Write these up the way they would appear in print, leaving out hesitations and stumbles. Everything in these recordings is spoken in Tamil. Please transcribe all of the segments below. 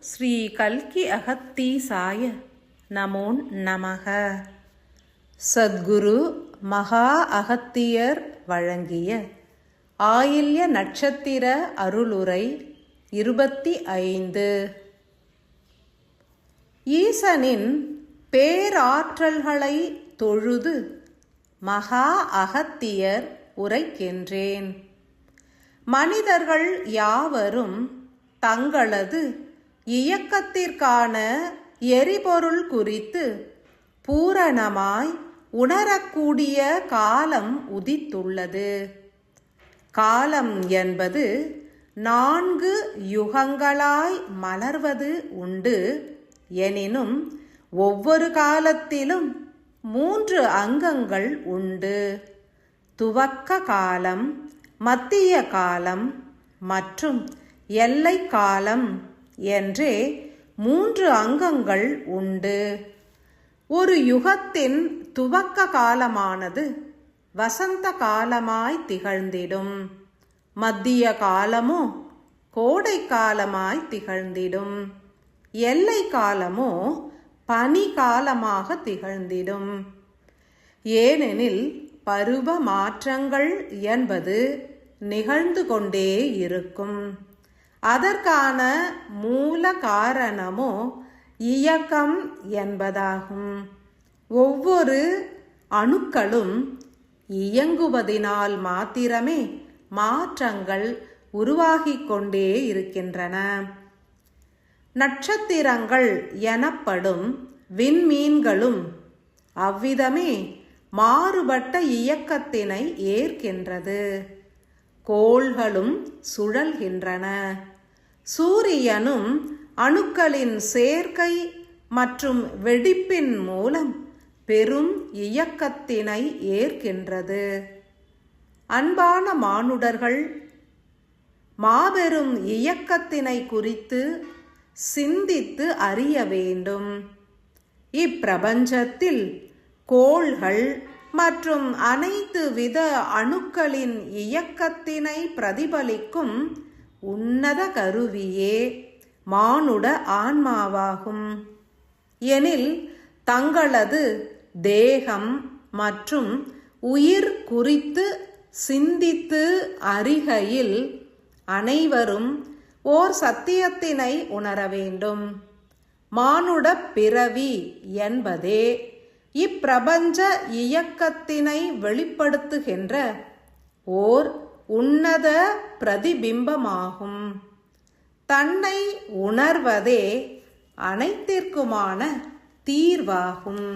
ஸ்ரீ கல்கி அகத்தீசாய நமோ நமக. சத்குரு மகா அகத்தியர் வழங்கிய ஆயில்ய நட்சத்திர அருளுரை 25. ஈசனின் பேராற்றல்களை தொழுது மகா அகத்தியர் உரைக்கின்றேன். மனிதர்கள் யாவரும் தங்களது இயக்கத்திற்கான எரிபொருள் குறித்து பூரணமாய் உணரக்கூடிய காலம் உதித்துள்ளது. காலம் என்பது 4 யுகங்களாய் மலர்வது உண்டு. எனினும் ஒவ்வொரு காலத்திலும் 3 அங்கங்கள் உண்டு. துவக்க காலம், மத்திய காலம் மற்றும் எல்லை காலம் என்றே 3 அங்கங்கள் உண்டு. ஒரு யுகத்தின் துவக்க காலமானது வசந்த காலமாய் திகழ்ந்திடும். மத்திய காலமோ கோடை காலமாய் திகழ்ந்திடும். எல்லை காலமோ பனி காலமாக திகழ்ந்திடும். ஏனெனில் பருவ மாற்றங்கள் என்பது நிகழ்ந்து கொண்டே இருக்கும். அதற்கான மூல காரணமோ இயக்கம் என்பதாகும். ஒவ்வொரு அணுக்களும் இயங்குவதினால் மாத்திரமே மாற்றங்கள் உருவாகிக் கொண்டே இருக்கின்றன. நட்சத்திரங்கள் எனப்படும் விண்மீன்களும் அவ்விதமே மாறுபட்ட இயக்கத்தினை ஏற்கின்றது. கோள்களும் சுழல்கின்றன. சூரியனும் அணுக்களின் சேர்க்கை மற்றும் வெடிப்பின் மூலம் பெரும் இயக்கத்தினை ஏற்கின்றது. அன்பான மானுடர்கள், மாபெரும் இயக்கத்தினை குறித்து சிந்தித்து அறிய வேண்டும். இப்பிரபஞ்சத்தில் கோள்கள் மற்றும் அனைத்து வித அணுக்களின் இயக்கத்தினை பிரதிபலிக்கும் உன்னத கருவியே மானுட ஆன்மாவாகும். எனில் தங்களது தேகம் மற்றும் உயிர் குறித்து சிந்தித்து அறிகையில் அனைவரும் ஓர் சத்தியத்தினை உணர வேண்டும். மானுட பிறவி என்பதே இப்பிரபஞ்ச இயக்கத்தினை வெளிப்படுத்துகின்ற ஓர் உன்னத பிரதிபிம்பமாகும். தன்னை உணர்வதே அனைத்திற்குமான தீர்வாகும்.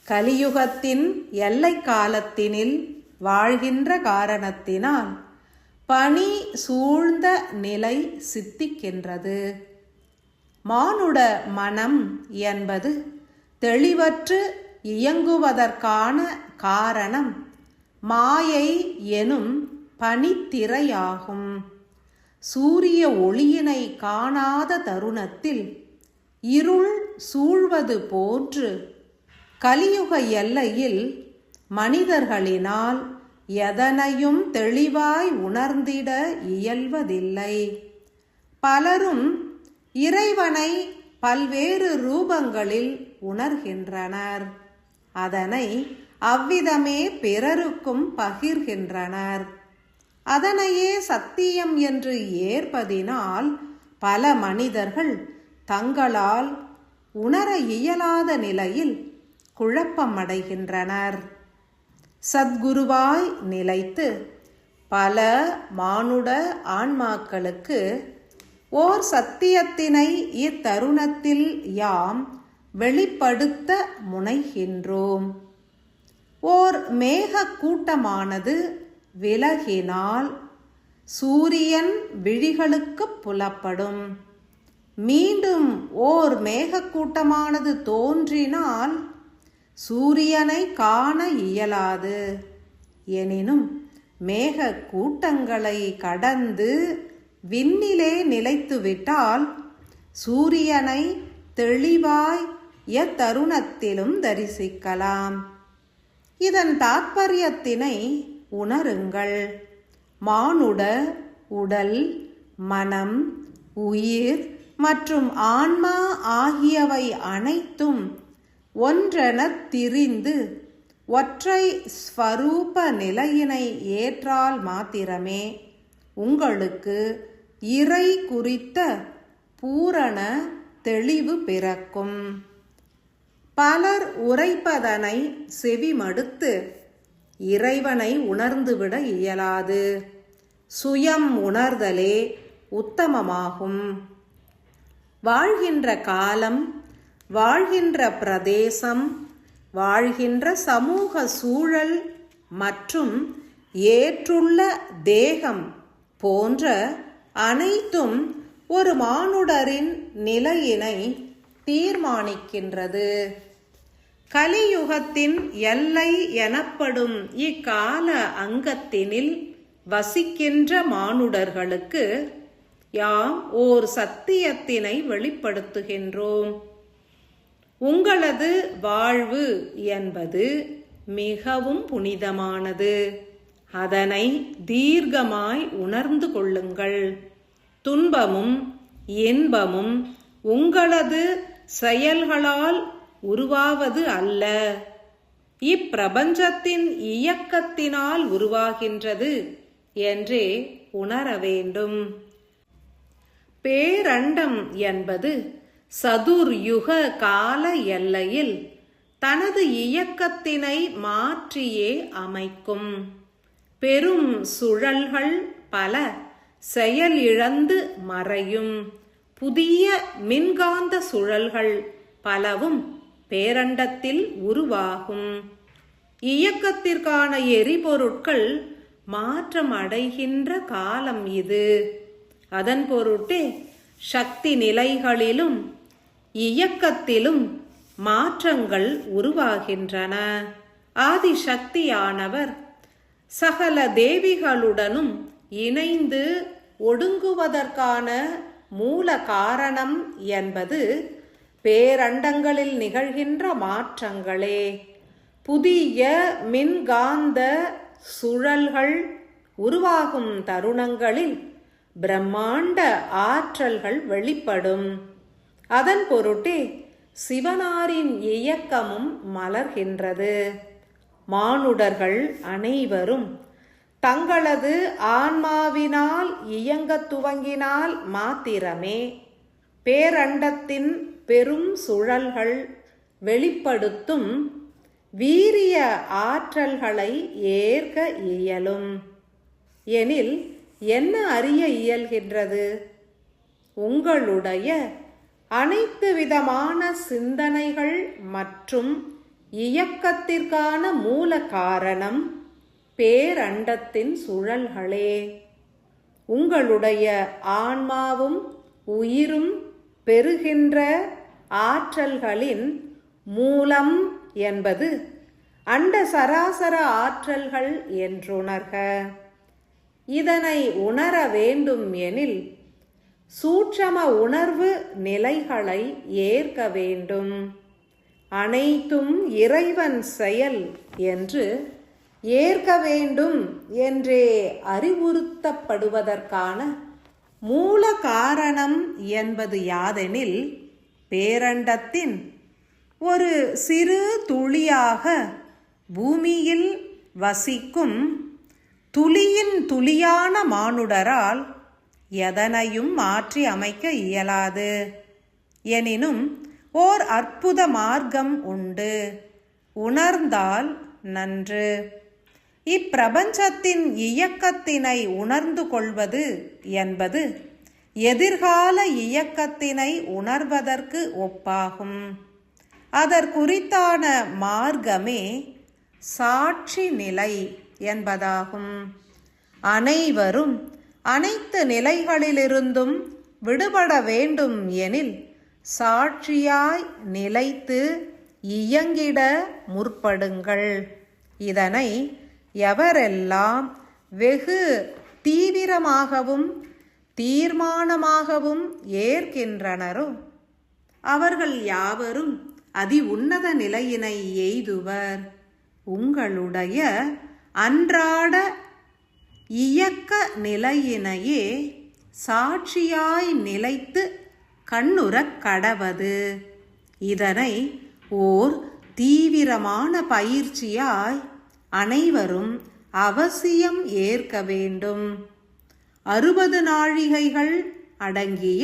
கலியுகத்தின் எல்லை காலத்தினில் வாழ்கின்ற காரணத்தினால் பனி சூழ்ந்த நிலை சித்திக்கின்றது. மானுட மனம் என்பது தெளிவற்று இயங்குவதற்கான காரணம் மாயை எனும் பனித்திரையாகும். சூரிய ஒளியினை காணாத தருணத்தில் இருள் சூழ்வது போன்று கலியுக எல்லையில் மனிதர்களினால் எதனையும் தெளிவாய் உணர்ந்திட இயல்வதில்லை. பலரும் இறைவனை பல்வேறு ரூபங்களில் உணர்கின்றனர். அதனை அவ்விதமே பிறருக்கும் பகிர்கின்றனர். அதனையே சத்தியம் என்று ஏற்பதினால் பல மனிதர்கள் தங்களால் உணர இயலாத நிலையில் குழப்பமடைகின்றனர். சத்குருவாய் நிலைத்து பல மானுட ஆன்மாக்களுக்கு ஓர் சத்தியத்தினை இத்தருணத்தில் யாம் வெளிப்படுத்த முனைகின்றோம். ஓர் மேக கூட்டமானது விலகினால் சூரியன் விழிகளுக்கு புலப்படும். மீண்டும் ஓர் மேகக்கூட்டமானது தோன்றினால் சூரியனை காண இயலாது. எனினும் மேக கூட்டங்களை கடந்து விண்ணிலே நிலைத்துவிட்டால் சூரியனை தெளிவாய் எத்தருணத்திலும் தரிசிக்கலாம். இதன் தாத்பரியத்தினை உணருங்கள். மானுட உடல், மனம், உயிர் மற்றும் ஆன்மா ஆகியவை அனைத்தும் ஒன்றெனத் திரிந்து ஒற்றை ஸ்வரூப நிலையினை ஏற்றால் மாத்திரமே உங்களுக்கு இறை குறித்த பூரண தெளிவு பிறக்கும். பலர் உரைப்பதனை செவிமடுத்து இறைவனை உணர்ந்துவிட இயலாது. சுயம் உணர்தலே உத்தமமாகும். வாழ்கின்ற காலம், வாழ்கின்ற பிரதேசம், வாழ்கின்ற சமூக சூழல் மற்றும் ஏற்றுள்ள தேகம் போன்ற அனைத்தும் ஒரு மானுடரின் நிலையினை தீர்மானிக்கின்றது. கலியுகத்தின் எல்லை எனப்படும் இக்கால அங்கத்தினில் வசிக்கின்ற மானுடர்களுக்கு யாம் ஓர் சத்தியத்தினை வெளிப்படுத்துகின்றோம். உங்களது வாழ்வு என்பது மிகவும் புனிதமானது. அதனை தீர்க்கமாய் உணர்ந்து கொள்ளுங்கள். துன்பமும் இன்பமும் உங்களது செயல்களால் உருவாவது அல்ல, இப்பிரபஞ்சத்தின் இயக்கத்தினால் உருவாகின்றது என்றே உணர வேண்டும். பேரண்டம் என்பது சதுர்யுக கால எல்லையில் தனது இயக்கத்தினை மாற்றியே அமைக்கும். பெரும் சுழல்கள் பல செயலிழந்து மறையும். புதிய மின்காந்த சுழல்கள் பலவும் பேரண்டத்தில் உருவாகும். இயக்கத்திற்கான எரிபொருட்கள் மாற்றம் அடைகின்ற காலம் இது. அதன் பொருட்டே சக்தி நிலைகளிலும் இயக்கத்திலும் மாற்றங்கள் உருவாகின்றன. ஆதிசக்தியானவர் சகல தேவிகளுடனும் இணைந்து ஒடுங்குவதற்கான மூல காரணம் என்பது பேரண்டங்களில் நிகழ்கின்ற மாற்றங்களே. புதிய மின்காந்த சுழல்கள் உருவாகும் தருணங்களில் பிரம்மாண்ட ஆற்றல்கள் வெளிப்படும். அதன் பொருட்டே சிவனாரின் இயக்கமும் மலர்கின்றது. மானுடர்கள் அனைவரும் தங்களது ஆன்மாவினால் இயங்கத் துவங்கினால் மாத்திரமே பேரண்டத்தின் பெரும் சுழல்கள் வெளிப்படுத்தும் வீரிய ஆற்றல்களை ஏற்க இயலும். எனில் என்ன அறிய இயல்கின்றது? உங்களுடைய அனைத்து விதமான சிந்தனைகள் மற்றும் இயக்கத்திற்கான மூல காரணம் பேரண்டத்தின் சுழல்களே. உங்களுடைய ஆன்மாவும் உயிரும் பெறுகின்ற ஆற்றல்களின் மூலம் என்பது அண்ட சராசர ஆற்றல்கள் என்றுணர்க. இதனை உணர வேண்டும் எனில் சூட்சம உணர்வு நிலைகளை ஏற்க வேண்டும். அனைத்தும் இறைவன் செயல் என்று ஏற்க வேண்டும் என்றே அறிவுறுத்தப்படுவதற்கான மூல காரணம் என்பது யாதெனில் பேரண்டத்தின் ஒரு சிறு துளியாக பூமியில் வசிக்கும் துளியின் துளியான மானுடரால் எதனையும் மாற்றி அமைக்க இயலாது. எனினும் ஓர் அற்புத மார்க்கம் உண்டு. உணர்ந்தால் நன்று. இப்பிரபஞ்சத்தின் இயக்கத்தினை உணர்ந்து கொள்வது என்பது எதிர்கால இயக்கத்தினை உணர்வதற்கு ஒப்பாகும். அதற்குறித்தான மார்க்கமே சாட்சி நிலை என்பதாகும். அனைவரும் அனைத்து நிலைகளிலிருந்தும் விடுபட வேண்டும் எனில் சாட்சியாய் நிலைத்து இயங்கிட முற்படுங்கள். இதனை எவரெல்லாம் வெகு தீவிரமாகவும் தீர்மானமாகவும் ஏற்கின்றனரோ அவர்கள் யாவரும் அதி உன்னத நிலையினை எய்துவர். உங்களுடைய அன்றாட இயக்க நிலையினையே சாட்சியாய் நிலைத்து கண்ணுறக் கடவது. இதனை ஓர் தீவிரமான பயிற்சியாய் அனைவரும் அவசியம் ஏற்க வேண்டும். 60 நாழிகைகள் அடங்கிய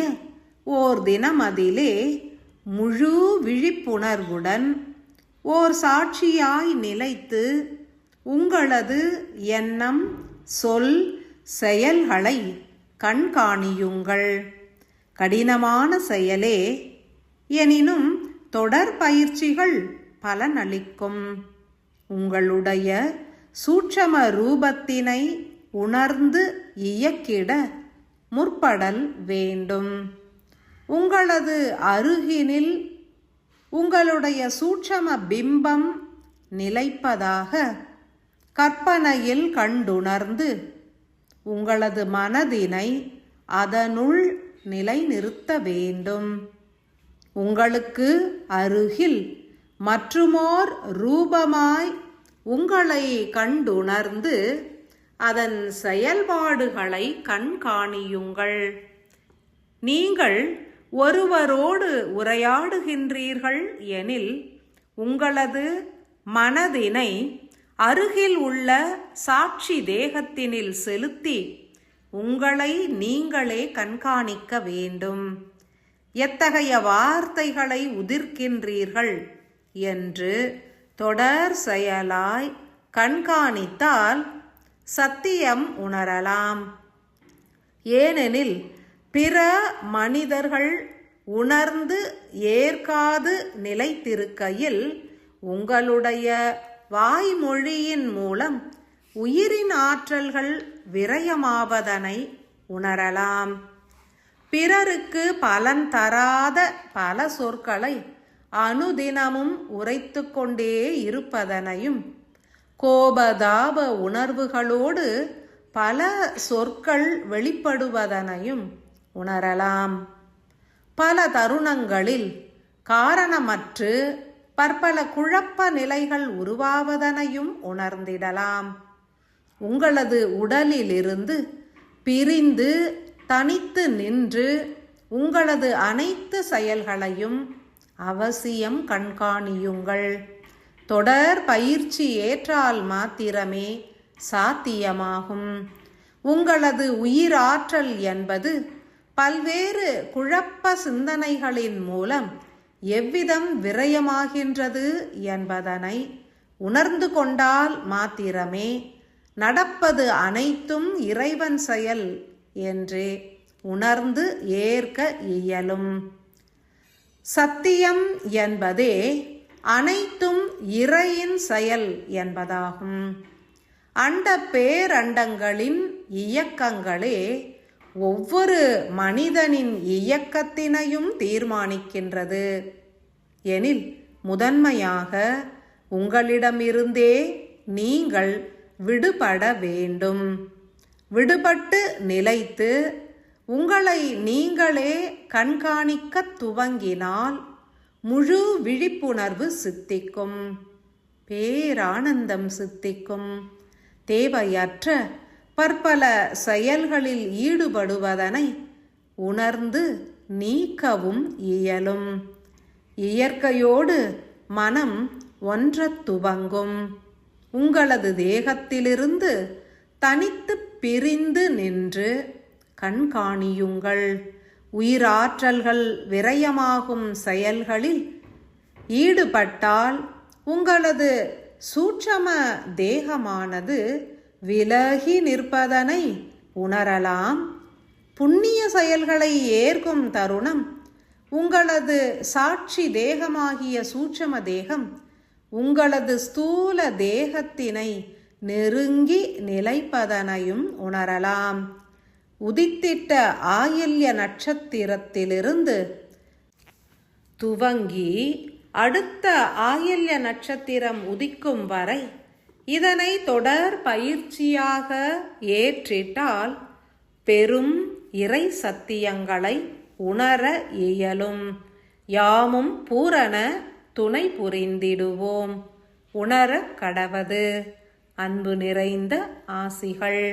ஓர் தினமதிலே முழு விழிப்புணர்வுடன் ஓர் சாட்சியாய் நிலைத்து உங்களது எண்ணம், சொல், செயல்களை கண்காணியுங்கள். கடினமான செயலே, எனினும் தொடர் பயிற்சிகள் பலனளிக்கும். உங்களுடைய சூட்சம ரூபத்தினை உணர்ந்து இயக்கிட முற்படல் வேண்டும். உங்களது அருகினில் உங்களுடைய சூட்சம பிம்பம் நிலைப்பதாக கற்பனையில் கண்டுணர்ந்து உங்களது மனதினை அதனுள் நிலைநிறுத்த வேண்டும். உங்களுக்கு அருகில் மற்றுமோர் ரூபமாய் உங்களை கண்டுணர்ந்து அதன் செயல்பாடுகளை கண்காணியுங்கள். நீங்கள் ஒருவரோடு உரையாடுகின்றீர்கள் எனில் உங்களது மனதினை அருகில் உள்ள சாட்சி தேகத்தினில் செலுத்தி உங்களை நீங்களே கண்காணிக்க வேண்டும். எத்தகைய வார்த்தைகளை உதிர்க்கின்றீர்கள் என்று தொடர் செயலாய் கண்காணித்தால் சத்தியம் உணரலாம். ஏனெனில் பிற மனிதர்கள் உணர்ந்து ஏற்காது நிலைத்திருக்கையில் உங்களுடைய வாய்மொழியின் மூலம் உயிரின் ஆற்றல்கள் விரயமாவதனை உணரலாம். பிறருக்கு பலன் தராத பல சொற்களை அனுதினமும் உரைத்து கொண்டே இருப்பதனையும், கோபதாப உணர்வுகளோடு பல சொற்கள் வெளிப்படுவதனையும் உணரலாம். பல தருணங்களில் காரணமற்று பற்பல குழப்ப நிலைகள் உருவாவதனையும் உணர்ந்திடலாம். உங்களது உடலிலிருந்து பிரிந்து தனித்து நின்று உங்களது அனைத்து செயல்களையும் அவசியம் கண்காணியுங்கள். தொடர் பயிற்சி ஏற்றால் மாத்திரமே சாத்தியமாகும். உங்களது உயிராற்றல் என்பது பல்வேறு குழப்ப சிந்தனைகளின் மூலம் எவ்விதம் விரயமாகின்றது என்பதனை உணர்ந்து கொண்டால் மாத்திரமே நடப்பது அனைத்தும் இறைவன் செயல் என்றே உணர்ந்து ஏற்க இயலும். சத்தியம் என்பதே அனைத்தும் இறையின் செயல் என்பதாகும். அண்ட பேரண்டங்களின் இயக்கங்களே ஒவ்வொரு மனிதனின் இயக்கத்தினையும் தீர்மானிக்கின்றது எனில் முதன்மையாக உங்களிடமிருந்தே நீங்கள் விடுபட வேண்டும். விடுபட்டு நிலைத்து உங்களை நீங்களே கண்காணிக்க துவங்கினால் முழு விழிப்புணர்வு சித்திக்கும், பேரானந்தம் சித்திக்கும். தேவையற்ற பற்பல செயல்களில் ஈடுபடுவதனை உணர்ந்து நீக்கவும் இயலும். இயற்கையோடு மனம் ஒன்றத் துவங்கும். உங்களது தேகத்திலிருந்து தனித்து பிரிந்து நின்று கண்காணியுங்கள். உயிராற்றல்கள் விரயமாகும் செயல்களில் ஈடுபட்டால் உங்களது சூட்சம தேகமானது விலகி நிற்பதனை உணரலாம். புண்ணிய செயல்களை ஏற்கும் தருணம் உங்களது சாட்சி தேகமாகிய சூட்சம தேகம் உங்களது ஸ்தூல தேகத்தினை நெருங்கி நிலைப்பதனையும் உணரலாம். உதித்திட்ட ஆயில்ய நட்சத்திரத்திலிருந்து துவங்கி அடுத்த ஆயில்ய நட்சத்திரம் உதிக்கும் வரை இதனை தொடர் பயிற்சியாக ஏற்றிட்டால் பெரும் இறை சத்தியங்களை உணர இயலும். யாமும் பூரண துணை புரிந்திடுவோம். உணர கடவது. அன்பு நிறைந்த ஆசிகள்.